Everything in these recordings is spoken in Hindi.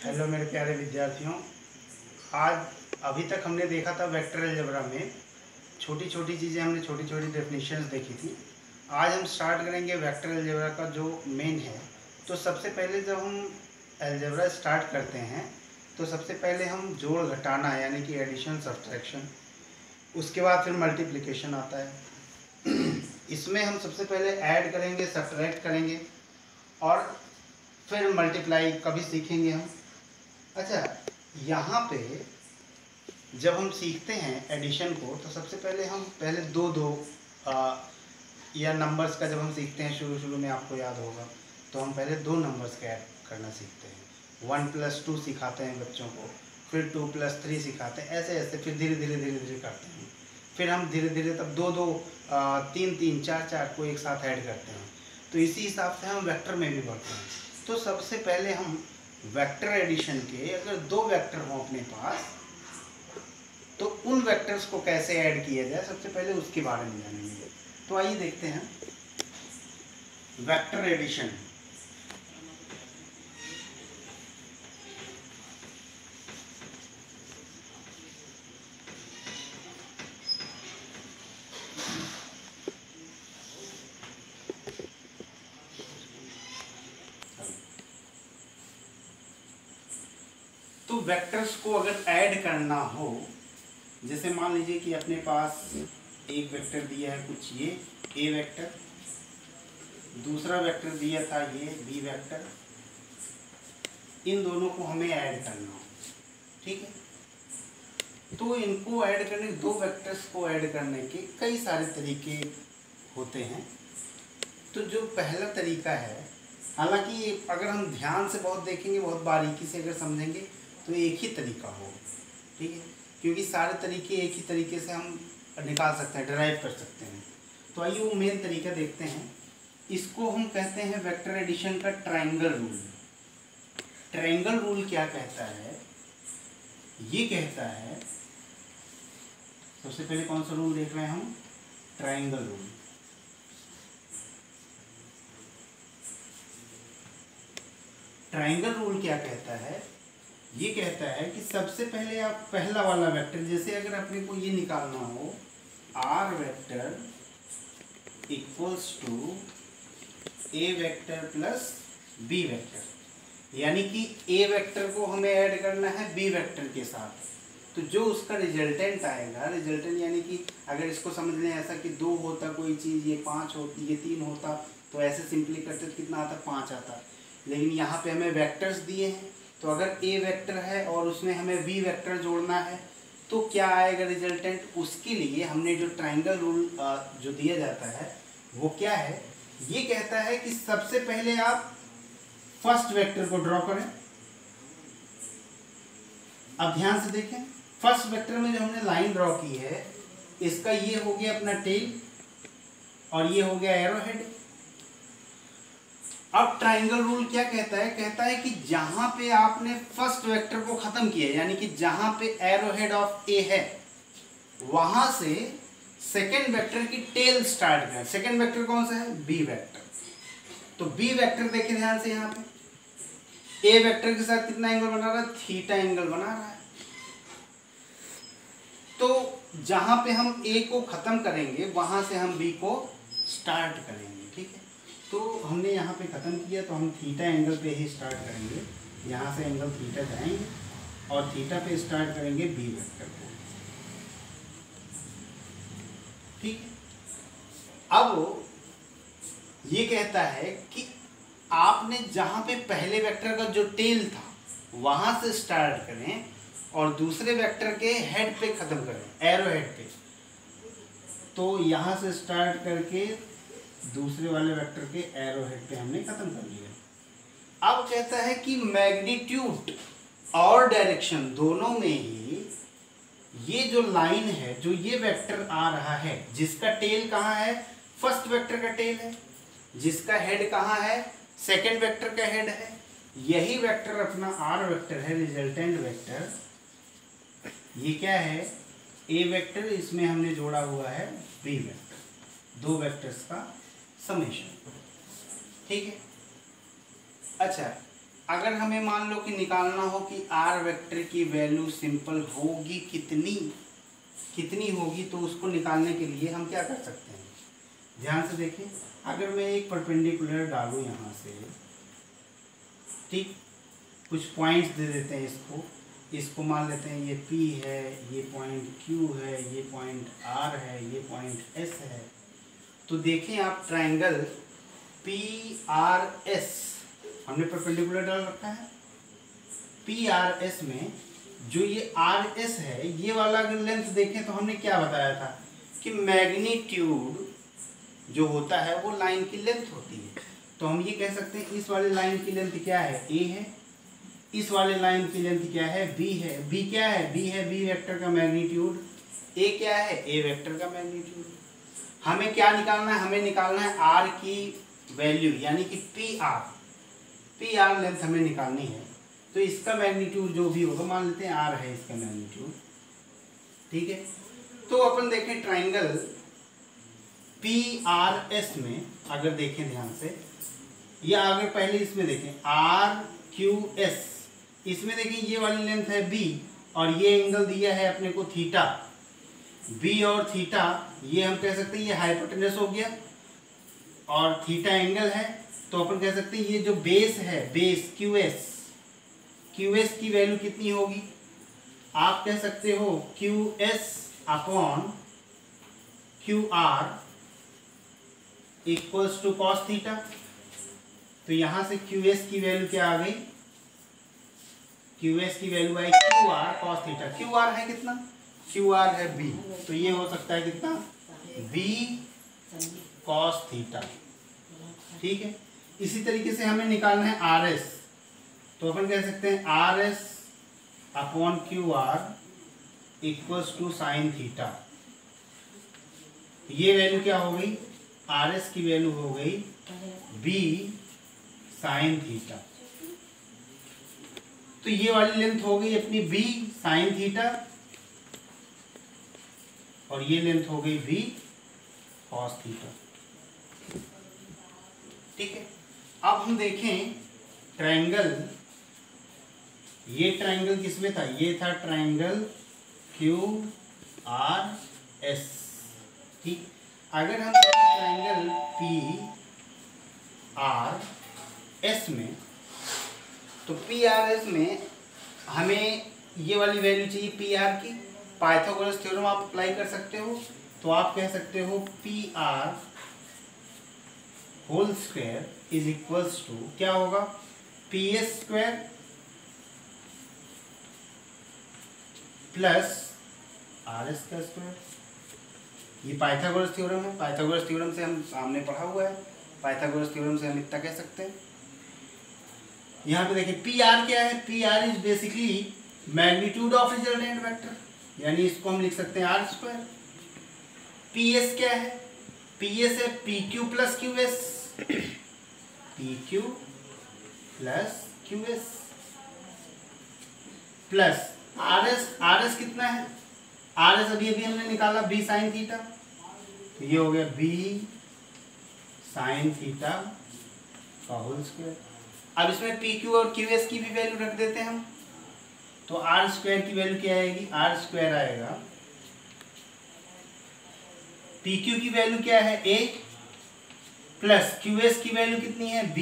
हेलो मेरे प्यारे विद्यार्थियों। आज अभी तक हमने देखा था वेक्टर अलजेब्रा में छोटी छोटी चीज़ें, हमने छोटी छोटी डेफिनेशंस देखी थी। आज हम स्टार्ट करेंगे वेक्टर अलजेब्रा का जो मेन है। तो सबसे पहले जब हम अलजेब्रा स्टार्ट करते हैं तो सबसे पहले हम जोड़ घटाना यानी कि एडिशन सब्ट्रैक्शन, उसके बाद फिर मल्टीप्लिकेशन आता है। इसमें हम सबसे पहले ऐड करेंगे, सब्ट्रैक्ट करेंगे और फिर मल्टीप्लाई कभी सीखेंगे हम। अच्छा, यहाँ पे जब हम सीखते हैं एडिशन को तो सबसे पहले हम दो या नंबर्स का जब हम सीखते हैं शुरू में, आपको याद होगा, तो हम पहले दो नंबर्स का ऐड करना सीखते हैं। 1+2 सिखाते हैं बच्चों को, फिर 2+3 सिखाते हैं, ऐसे ऐसे फिर धीरे धीरे करते हैं। फिर हम धीरे धीरे तब दो 3 4 को एक साथ ऐड करते हैं। तो इसी हिसाब से हम वेक्टर में भी बढ़ते हैं। तो सबसे पहले हम वेक्टर एडिशन के, अगर दो वेक्टर हों अपने पास तो उन वेक्टर्स को कैसे ऐड किया जाए, सबसे पहले उसके बारे में जानेंगे। तो आइए देखते हैं वेक्टर एडिशन। तो वेक्टर्स को अगर ऐड करना हो, जैसे मान लीजिए कि अपने पास एक वेक्टर दिया है कुछ, ये ए वेक्टर, दूसरा वेक्टर दिया था ये बी वेक्टर, इन दोनों को हमें ऐड करना हो, ठीक है। तो इनको ऐड करने, दो वेक्टर्स को ऐड करने के कई सारे तरीके होते हैं। तो जो पहला तरीका है, हालांकि अगर हम ध्यान से बहुत देखेंगे, बहुत बारीकी से अगर समझेंगे तो एक ही तरीका हो, ठीक है, क्योंकि सारे तरीके एक ही तरीके से हम निकाल सकते हैं, डिराइव कर सकते हैं। तो आइए वो मेन तरीका देखते हैं। इसको हम कहते हैं वेक्टर एडिशन का ट्रायंगल रूल। ट्रायंगल रूल क्या कहता है? ये कहता है, सबसे पहले कौन सा रूल देख रहे हैं हम? Triangle rule. ट्रायंगल रूल क्या कहता है? ये कहता है कि सबसे पहले आप पहला वाला वेक्टर, जैसे अगर अपने को ये निकालना हो R vector equals to A vector plus B vector, यानी कि ए वेक्टर को हमें ऐड करना है बी वेक्टर के साथ। तो जो उसका रिजल्टेंट आएगा, रिजल्टेंट यानी कि अगर इसको समझ लें ऐसा कि 2 होता कोई चीज़, ये 5 होती, ये 3 होता, तो ऐसे सिंपली करते तो कितना आता? 5 आता। लेकिन यहाँ पे हमें वेक्टर्स दिए हैं, तो अगर ए वेक्टर है और उसमें हमें बी वेक्टर जोड़ना है तो क्या आएगा रिजल्टेंट? उसके लिए हमने जो ट्रायंगल रूल जो दिया जाता है वो क्या है? ये कहता है कि सबसे पहले आप फर्स्ट वेक्टर को ड्रॉ करें। अब ध्यान से देखें, फर्स्ट वेक्टर में जो हमने लाइन ड्रॉ की है, इसका ये हो गया अपना टेल और ये हो गया एरो हेड। अब ट्रायंगल रूल क्या कहता है? कहता है कि जहां पे आपने फर्स्ट वेक्टर को खत्म किया, यानी कि जहां पे एरो हेड ऑफ ए है, वहां से सेकेंड वेक्टर की टेल स्टार्ट करें। सेकेंड वेक्टर कौन सा है? B vector. तो बी वेक्टर देखें ध्यान से, यहाँ पे ए वेक्टर के साथ कितना एंगल बना रहा है? थीटा एंगल बना रहा है। तो जहां पे हम ए को खत्म करेंगे वहां से हम बी को स्टार्ट करेंगे, ठीक है। तो हमने यहाँ पे ख़त्म किया, तो हम थीटा एंगल पे ही स्टार्ट करेंगे। यहाँ से एंगल थीटा जाएंगे और थीटा पे स्टार्ट करेंगे बी वेक्टर को, ठीक है। अब ये कहता है कि आपने जहाँ पे पहले वेक्टर का जो टेल था वहाँ से स्टार्ट करें और दूसरे वेक्टर के हेड पे ख़त्म करें, एरो हेड पे। तो यहाँ से स्टार्ट करके दूसरे वाले वेक्टर के एरो हेड पे हमने खत्म कर लिया। अब कहता है कि मैग्नीट्यूड और डायरेक्शन दोनों में ही ये जो लाइन है, जो ये वेक्टर आ रहा है, जिसका टेल कहाँ है? फर्स्ट वेक्टर का टेल है। जिसका हेड कहाँ है? सेकेंड वेक्टर का हेड है। यही वेक्टर अपना आर वेक्टर है, रिजल्टेंट वेक्टर। ये क्या है? ए वेक्टर, इसमें हमने जोड़ा हुआ है बी वेक्टर, दो वेक्टर्स का समेशन, ठीक है। अच्छा, अगर हमें मान लो कि निकालना हो कि आर वेक्टर की वैल्यू सिंपल होगी कितनी होगी, तो उसको निकालने के लिए हम क्या कर सकते हैं, ध्यान से देखें। अगर मैं एक परपेंडिकुलर डालूं यहाँ से, ठीक, कुछ पॉइंट्स दे देते हैं इसको मान लेते हैं ये P है, ये पॉइंट Q है, ये पॉइंट R है, ये पॉइंट S है। तो देखें आप ट्रायंगल PRS हमने परपेंडिकुलर डाल रखा है। PRS में जो ये RS है, ये वाला अगर लेंथ देखें तो हमने क्या बताया था कि मैग्नीट्यूड जो होता है वो लाइन की लेंथ होती है। तो हम ये कह सकते हैं इस वाले लाइन की लेंथ क्या है, A है, इस वाले लाइन की लेंथ क्या है, B है। B क्या है, B है B वेक्टर का मैग्नीट्यूड। A क्या है, A वेक्टर का मैग्नीट्यूड। हमें क्या निकालना है, हमें निकालना है R की वैल्यू, यानी कि PR लेंथ हमें निकालनी है। तो इसका मैग्नीट्यूड जो भी होगा, मान लेते हैं R है इसका मैग्नीट्यूड, ठीक है। तो अपन देखें ट्राइंगल PRS में, अगर देखें ध्यान से, या अगर पहले इसमें देखें RQS, इसमें देखें ये वाली लेंथ है B और ये एंगल दिया है अपने को थीटा। B और थीटा ये हम कह सकते हैं ये हाइपोटेनस हो गया और थीटा एंगल है। तो अपन कह सकते हैं ये जो बेस है, बेस QS की वैल्यू कितनी होगी, आप कह सकते हो QS upon QR equals to cos theta. तो यहां से QS की वैल्यू क्या आ गई, QS की वैल्यू आई QR कॉस थीटा। QR है कितना, QR है B, तो ये हो सकता है कितना, B कॉस थीटा, ठीक है। इसी तरीके से हमें निकालना है RS, तो अपन कह सकते हैं RS upon QR equals to sine theta. ये वैल्यू क्या हो गई, RS की वैल्यू हो गई B साइन थीटा। तो ये वाली लेंथ हो गई अपनी B साइन थीटा और ये लेंथ हो गई B कॉस थीटा, ठीक है। अब हम देखें ट्रायंगल, ये ट्रायंगल किसमें था, ये था ट्रायंगल QRS, ठीक। अगर हम ट्रायंगल PRS में, तो PRS में हमें ये वाली वैल्यू चाहिए PR की। पाइथागोरस थ्योरम आप अप्लाई कर सकते हो, तो आप कह सकते हो PR whole square is equals to क्या होगा, PS स्क्वायर प्लस RS का स्क्वायर। ये पाइथागोरस थ्योरम है, पाइथागोरस थ्योरम से हम सामने पढ़ा हुआ है, पाइथागोरस थ्योरम से हम इतना कह सकते हैं। यहाँ पे देखिए PR क्या है, PR is basically magnitude of resultant vector, यानी इसको हम लिख सकते हैं R स्क्वायर। PS क्या है, PS है PQ plus QS, PQ plus QS plus RS कितना है, RS अभी हमने निकाला B साइन थीटा, तो ये हो गया B साइन थीटा का होल स्क्वायर। अब इसमें PQ और QS की भी वैल्यू रख देते हैं हम, तो R स्क्वायर की वैल्यू क्या आएगी, R स्क्वायर आएगा, PQ की वैल्यू क्या है A प्लस QS की वैल्यू कितनी है B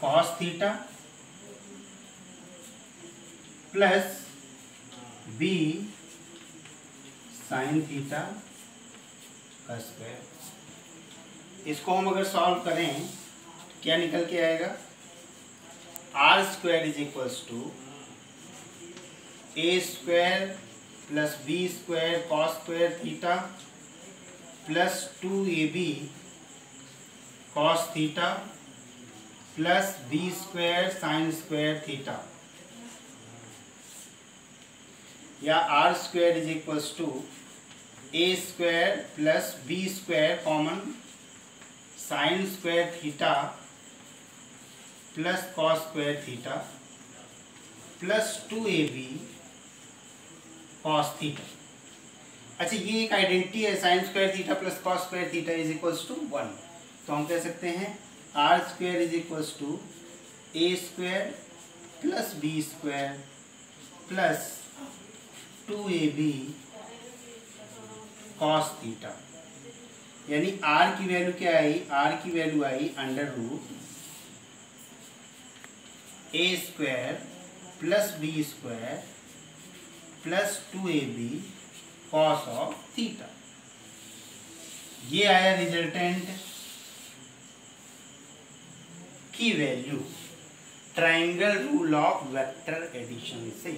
cos theta plus B sine theta का स्क्वायर। इसको हम अगर सॉल्व करें तो क्या निकल के आएगा, R square is equals to A square plus B square cos square theta plus 2AB cos theta plus B square sine square theta, या R square is equals to A square plus B square common sine square theta plus cos square theta plus 2AB cos theta. अच्छा, ये एक आइडेंटिटी है, sine square theta plus cos square theta is equals to 1, तो हम कह सकते हैं R square is equals to A square plus B square plus 2ab cos theta, यानी आर की वैल्यू क्या आई, आर की वैल्यू आई under root A square plus B square plus 2ab cos of theta. ये आया रिजल्टेंट की value triangle rule of vector addition से।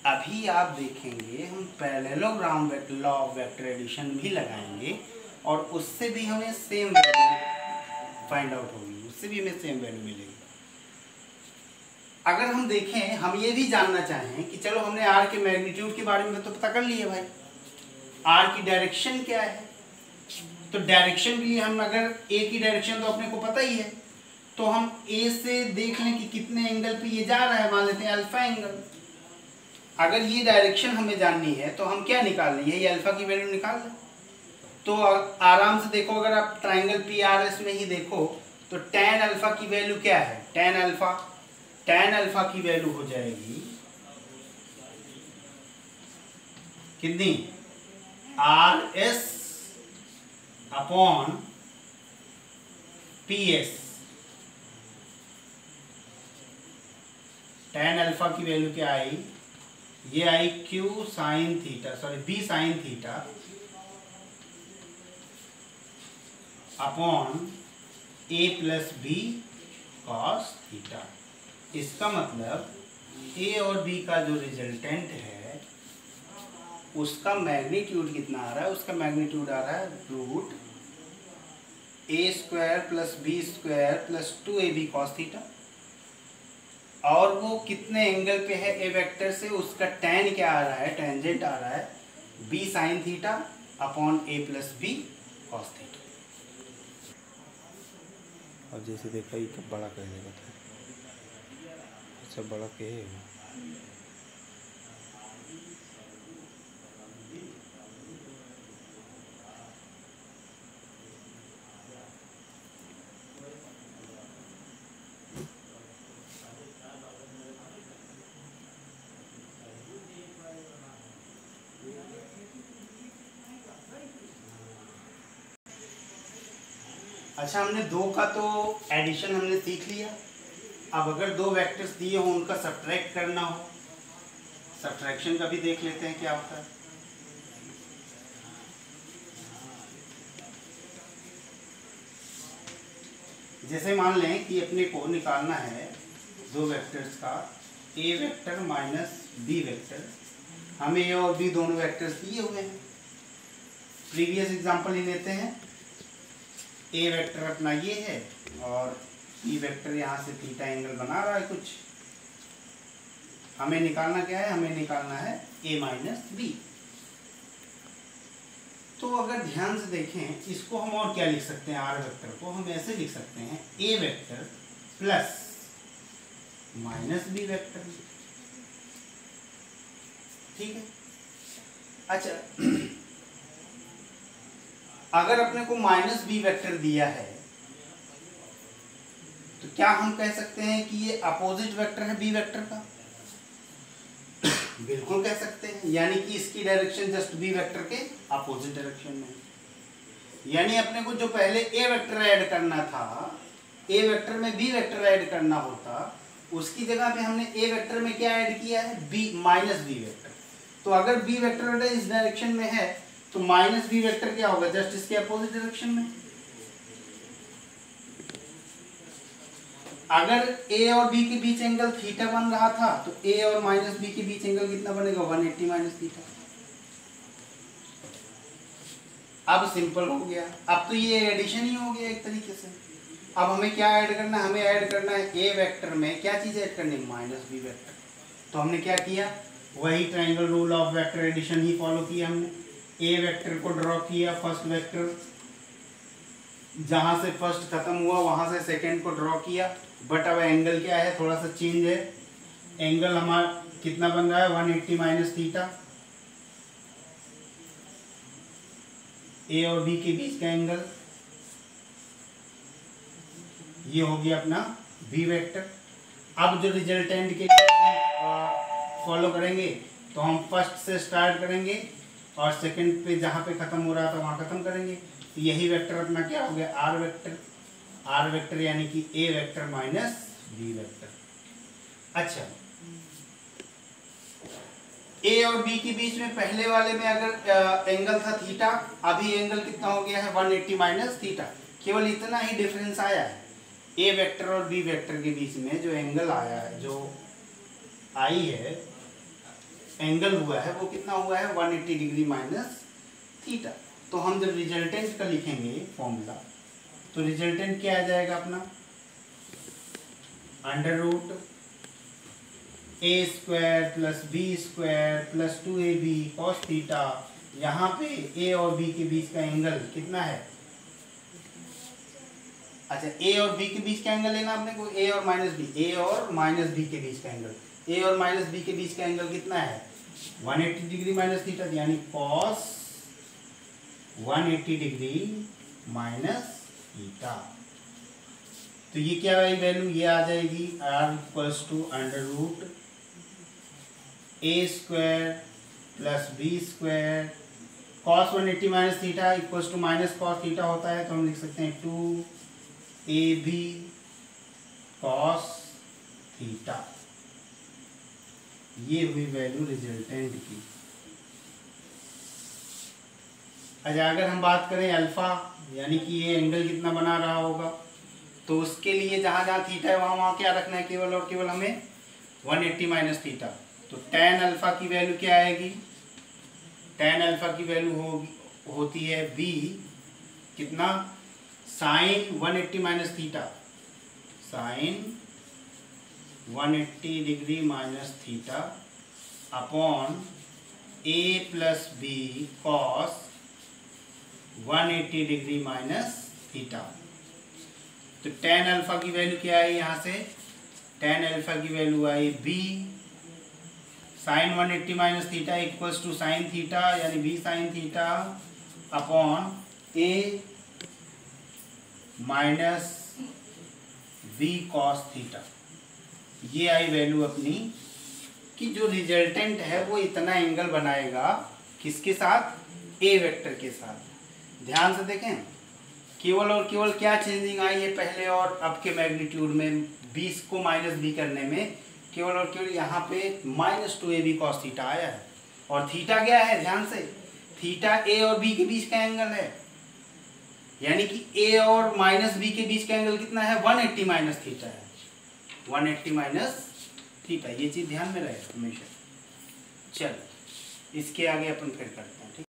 अभी आप देखेंगे हम parallelogram law of vector addition भी लगाएंगे और उससे भी हमें सेम वैल्यू फाइंड आउट होगी, उससे भी हमें सेम वैल्यू मिलेगी। अगर हम देखें, हम ये भी जानना चाहें कि चलो हमने आर के मैग्नीट्यूड के बारे में तो पता कर लिया भाई, आर की डायरेक्शन क्या है, तो डायरेक्शन के लिए हम अगर ए की डायरेक्शन तो अपने को पता ही है, तो हम ए से देख लें कि कितने एंगल पे ये जा रहा है, मान लेते हैं अल्फा एंगल। अगर ये डायरेक्शन हमें जाननी है तो हम क्या निकाल लें, यही अल्फा की वैल्यू निकाल लें। तो आराम से देखो, अगर आप ट्राइंगल पी आर एस में ही देखो तो tan अल्फा की वैल्यू क्या है, tan अल्फा की वैल्यू हो जाएगी कितनी, R S upon P S. tan alpha की वैल्यू क्या आई, ये आई q sine theta, sorry b sine theta upon a plus B cos theta. इसका मतलब a और b का जो रिजल्टेंट है उसका मैग्नीट्यूड कितना आ रहा है, उसका मैग्नीट्यूड आ रहा है root A square plus B square plus 2ab cos theta, और वो कितने एंगल पे है ए वेक्टर से, उसका tan क्या आ रहा है, टेंजेंट आ रहा है b sine theta upon a plus B cos theta. और जैसे देखा ये तो बड़ा कर देगा था, अच्छा बड़ा कहेगा। अच्छा, हमने दो का तो एडिशन हमने सीख लिया। अब अगर दो वेक्टर्स दिए हो उनका सब्ट्रैक्ट करना हो, सब्ट्रैक्शन का भी देख लेते हैं क्या होता है। जैसे मान लें कि अपने को निकालना है दो वेक्टर्स का, ए वेक्टर माइनस बी वेक्टर। हमें ए और बी दोनों वेक्टर्स दिए हुए हैं। प्रीवियस एग्जांपल ही लेते हैं। ए वेक्टर अपना ये है और बी वेक्टर यहाँ से थीटा एंगल बना रहा है कुछ। हमें निकालना क्या है, हमें निकालना है ए माइनस बी। तो अगर ध्यान से देखें, इसको हम और क्या लिख सकते हैं, आर वेक्टर को हम ऐसे लिख सकते हैं A vector plus minus B vector. ठीक है। अच्छा, अगर अपने को माइनस बी वेक्टर दिया है तो क्या हम कह सकते हैं कि ये अपोजिट वेक्टर है बी वेक्टर का? बिल्कुल कह सकते हैं, यानी कि इसकी डायरेक्शन जस्ट बी वेक्टर के अपोजिट डायरेक्शन में। यानी अपने को जो पहले ए वेक्टर ऐड करना था, ए वेक्टर में बी वेक्टर ऐड करना होता, उसकी जगह पे हमने ए वेक्टर में क्या ऐड किया है, बी माइनस बी वेक्टर। तो अगर बी वेक्टर इस डायरेक्शन में है तो माइनस बी वेक्टर क्या होगा, जस्ट इसके अपोजिट डायरेक्शन में। अगर ए और बी के बीच एंगल थीटा बन रहा था तो ए और माइनस बी के बीच एंगल कितना बनेगा, 180 माइनस थीटा। अब सिंपल हो गया। अब तो ये एडिशन ही हो गया एक तरीके से। अब हमें क्या ऐड करना है, हमें ऐड करना है ए वेक्टर में क्या चीज ऐड करनी है, माइनस बी वेक्टर। तो हमने क्या किया, वही triangle rule of vector addition ही फॉलो किया हमने। ए वेक्टर को ड्रॉ किया, फर्स्ट वेक्टर जहां से फर्स्ट खत्म हुआ वहां से सेकंड को ड्रॉ किया। बट अब एंगल क्या है, थोड़ा सा चेंज है। एंगल हमारा कितना बन रहा है, 180 माइनस थीटा। ए और बी के बीच का एंगल ये हो गया अपना बी वेक्टर। अब जो रिजल्टेंट के लिए फॉलो करेंगे तो हम फर्स्ट से स्टार्ट करेंगे और सेकंड पे जहाँ पे ख़त्म हो रहा था वहाँ ख़त्म करेंगे। तो यही वेक्टर अपना क्या हो गया, आर वेक्टर यानी कि ए वेक्टर माइनस बी वेक्टर। अच्छा, ए और बी के बीच में पहले वाले में अगर एंगल था थीटा, अभी एंगल कितना हो गया है 180 माइनस थीटा। केवल इतना ही डिफरेंस आया है। ए वेक्टर और बी वेक्टर के बीच में जो एंगल आया है, जो आई है एंगल हुआ है, वो कितना हुआ है 180 डिग्री माइनस थीटा। तो हम जब रिजल्टेंट का लिखेंगे फॉर्मूला, तो रिजल्टेंट क्या आ जाएगा अपना, under root A square plus B square plus 2ab cos theta. यहाँ पे ए और बी के बीच का एंगल कितना है, अच्छा ए और बी के बीच का एंगल लेना आपने को, ए और माइनस बी, ए और माइनस बी के बीच का एंगल, ए और माइनस बी के बीच का एंगल कितना है 180 डिग्री माइनस थीटा, यानी कॉस 180 डिग्री माइनस थीटा। तो ये क्या है वैल्यू, ये आ जाएगी R equals to under root A square plus B square cos 180 minus theta equals to minus cos theta होता है, तो हम लिख सकते हैं 2ab कॉस थीटा। ये हुई वैल्यू रिजल्टेंट की। अच्छा, अगर हम बात करें अल्फा यानी कि ये एंगल कितना बना रहा होगा, तो उसके लिए जहाँ जहाँ थीटा है वहाँ क्या रखना है, केवल और केवल हमें 180 माइनस थीटा। तो tan अल्फा की वैल्यू क्या आएगी, tan अल्फा की वैल्यू होती है b कितना, sine 180 minus theta, sine 180 degree minus theta upon a plus B cos 180 degree minus theta. तो tan अल्फा की वैल्यू क्या आई यहाँ से, tan अल्फा की वैल्यू आई b sine 180 minus theta equals to sine theta यानी b sine theta upon a minus b cos theta. ये आई वैल्यू अपनी कि जो रिजल्टेंट है वो इतना एंगल बनाएगा किसके साथ, a वेक्टर के साथ। ध्यान से देखें, केवल और केवल क्या चेंजिंग आई है पहले और अब के मैग्नीट्यूड में, 20 को माइनस बी करने में केवल और केवल यहाँ पे माइनस 2ab कॉस थीटा आया है। और थीटा क्या है, ध्यान से, थीटा a और b के बीच का एंगल है, यानी कि a और माइनस b के बीच का एंगल कितना है 180 माइनस थीटा है, 180 माइनस थीटा। ये चीज़ ध्यान में रहे हमेशा। चलो इसके आगे अपन फिर करते हैं, ठीक।